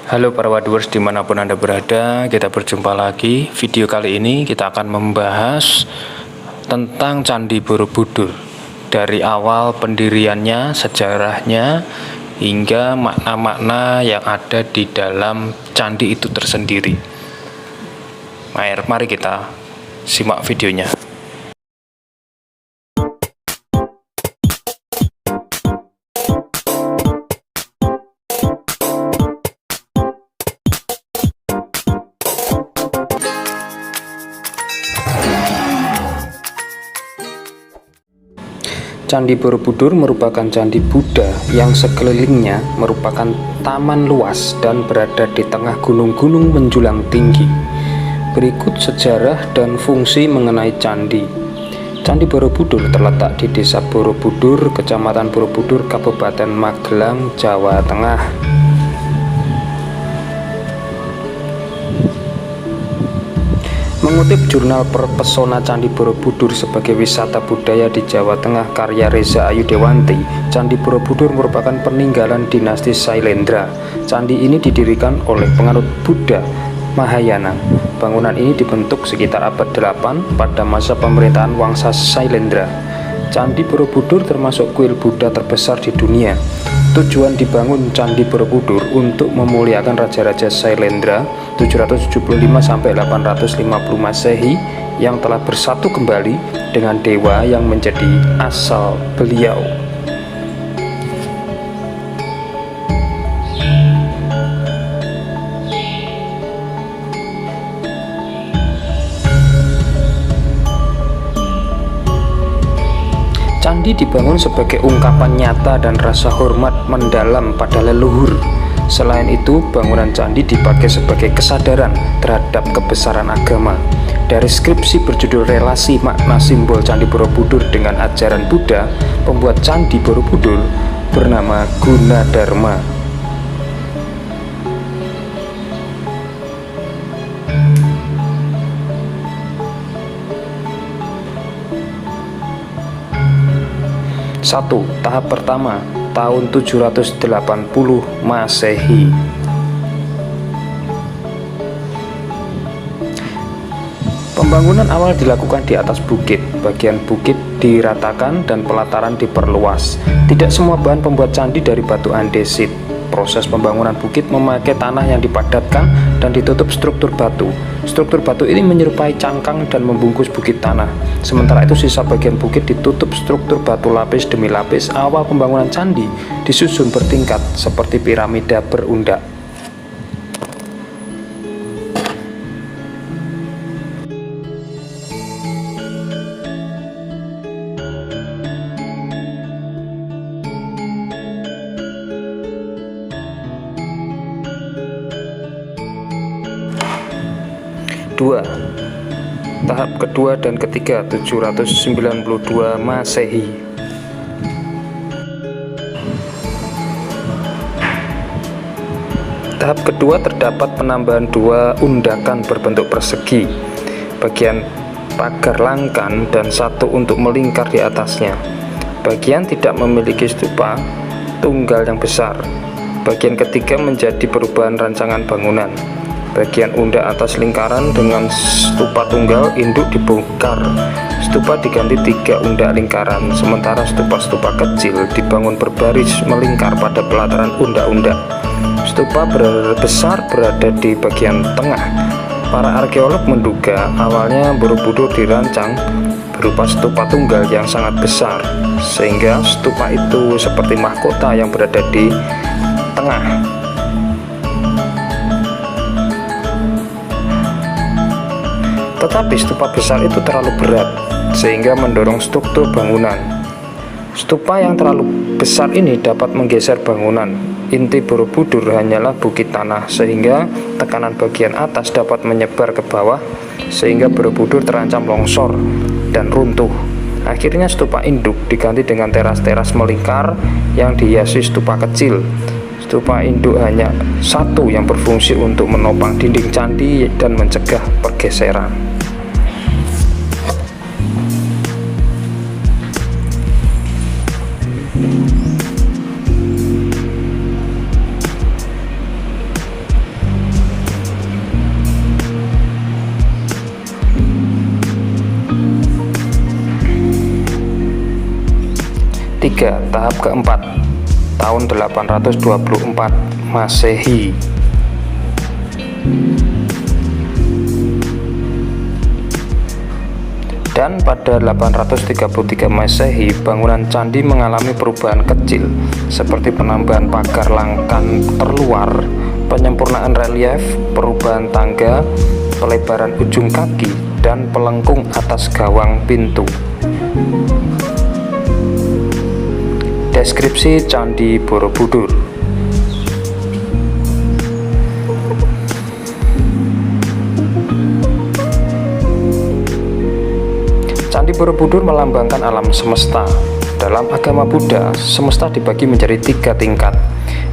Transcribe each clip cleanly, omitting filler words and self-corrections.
Halo para Wadwers dimanapun Anda berada, kita berjumpa lagi. Video kali ini kita akan membahas tentang Candi Borobudur, dari awal pendiriannya, sejarahnya, hingga makna-makna yang ada di dalam candi itu tersendiri. Mari kita simak videonya. Candi Borobudur merupakan candi Buddha yang sekelilingnya merupakan taman luas dan berada di tengah gunung-gunung menjulang tinggi. Berikut sejarah dan fungsi mengenai candi. Candi Borobudur terletak di Desa Borobudur, Kecamatan Borobudur, Kabupaten Magelang, Jawa Tengah. Mengutip jurnal Perpesona Candi Borobudur sebagai wisata budaya di Jawa Tengah karya Reza Ayu Dewanti, Candi Borobudur merupakan peninggalan dinasti Sailendra. Candi ini didirikan oleh penganut Buddha Mahayana. Bangunan ini dibentuk sekitar abad 8 pada masa pemerintahan Wangsa Sailendra. Candi Borobudur termasuk kuil Buddha terbesar di dunia. Tujuan dibangun Candi Borobudur untuk memuliakan Raja-Raja Sailendra 775-850 Masehi yang telah bersatu kembali dengan dewa yang menjadi asal beliau. Candi dibangun sebagai ungkapan nyata dan rasa hormat mendalam pada leluhur. Selain itu, bangunan candi dipakai sebagai kesadaran terhadap kebesaran agama. Dari skripsi berjudul Relasi Makna Simbol Candi Borobudur dengan Ajaran Buddha, pembuat Candi Borobudur bernama Gunadarma. Satu, tahap pertama, tahun 780 Masehi. Pembangunan awal dilakukan di atas bukit. Bagian bukit diratakan dan pelataran diperluas. Tidak semua bahan pembuat candi dari batu andesit. Proses pembangunan bukit memakai tanah yang dipadatkan dan ditutup struktur batu. Struktur batu ini menyerupai cangkang dan membungkus bukit tanah. Sementara itu sisa bagian bukit ditutup struktur batu lapis demi lapis. Awal pembangunan candi disusun bertingkat seperti piramida berundak. Dua, tahap kedua dan ketiga 792 Masehi. Tahap kedua terdapat penambahan dua undakan berbentuk persegi, bagian pagar langkan dan satu untuk melingkar di atasnya. Bagian tidak memiliki stupa tunggal yang besar. Bagian ketiga menjadi perubahan rancangan bangunan. Bagian undak atas lingkaran dengan stupa tunggal induk dibongkar. Stupa diganti 3 undak lingkaran, sementara stupa-stupa kecil dibangun berbaris melingkar pada pelataran undak-undak. Stupa besar berada di bagian tengah. Para arkeolog menduga awalnya Borobudur dirancang berupa stupa tunggal yang sangat besar, sehingga stupa itu seperti mahkota yang berada di tengah. Tetapi stupa besar itu terlalu berat sehingga mendorong struktur bangunan. Stupa yang terlalu besar ini dapat menggeser bangunan. Inti Borobudur hanyalah bukit tanah sehingga tekanan bagian atas dapat menyebar ke bawah sehingga Borobudur terancam longsor dan runtuh. Akhirnya stupa induk diganti dengan teras-teras melingkar yang dihiasi stupa kecil. Stupa induk hanya satu yang berfungsi untuk menopang dinding candi dan mencegah pergeseran. ketiga, tahap keempat, tahun 824 Masehi. Dan pada 833 Masehi, bangunan candi mengalami perubahan kecil seperti penambahan pagar langkan terluar, penyempurnaan relief, perubahan tangga, pelebaran ujung kaki, dan pelengkung atas gawang pintu. Deskripsi Candi Borobudur. Candi Borobudur melambangkan alam semesta. Dalam agama Buddha, semesta dibagi menjadi 3 tingkat,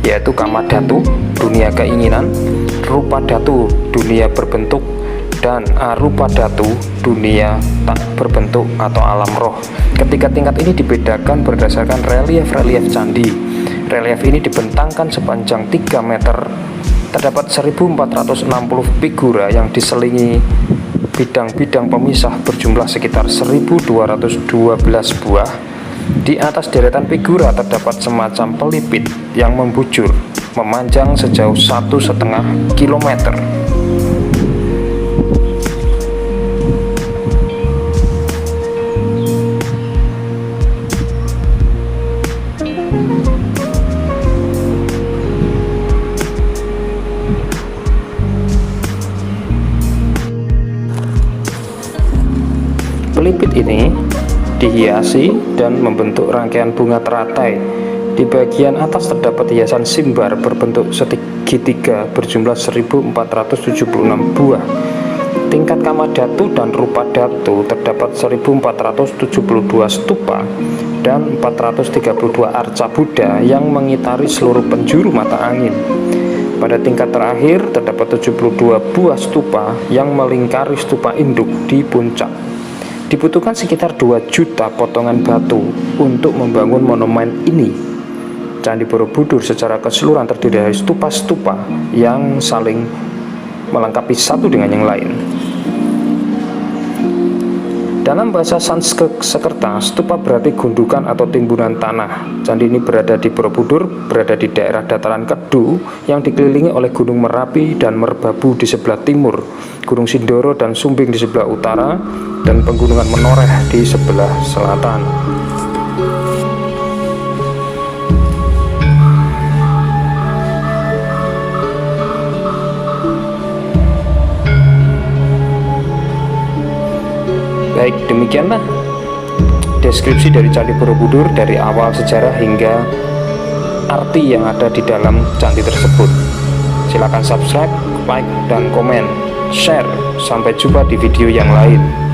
yaitu Kamadhatu, dunia keinginan, Rupadhatu, dunia berbentuk, dan Arupadhatu, dunia tak berbentuk atau alam roh. Ketiga tingkat ini dibedakan berdasarkan relief-relief candi. Relief ini dibentangkan sepanjang 3 meter. Terdapat 1460 figura yang diselingi bidang-bidang pemisah berjumlah sekitar 1212 buah. Di atas deretan figura terdapat semacam pelipit yang membujur, memanjang sejauh 1,5 kilometer. Pelipit ini dihiasi dan membentuk rangkaian bunga teratai. Di bagian atas terdapat hiasan simbar berbentuk segitiga berjumlah 1476 buah. Tingkat Kamadhatu dan Rupadhatu terdapat 1472 stupa dan 432 arca Buddha yang mengitari seluruh penjuru mata angin. Pada tingkat terakhir terdapat 72 buah stupa yang melingkari stupa induk di puncak. Dibutuhkan sekitar 2 juta potongan batu untuk membangun monumen ini. Candi Borobudur secara keseluruhan terdiri dari stupa-stupa yang saling melengkapi satu dengan yang lain. Dalam bahasa Sanskerta, stupa berarti gundukan atau timbunan tanah. Candi ini berada di Borobudur, berada di daerah dataran Kedu yang dikelilingi oleh Gunung Merapi dan Merbabu di sebelah timur, Gunung Sindoro dan Sumbing di sebelah utara, dan Pegunungan Menoreh di sebelah selatan. Baik, demikianlah deskripsi dari Candi Borobudur dari awal sejarah hingga arti yang ada di dalam candi tersebut. Silakan subscribe, like, dan komen, share. Sampai jumpa di video yang lain.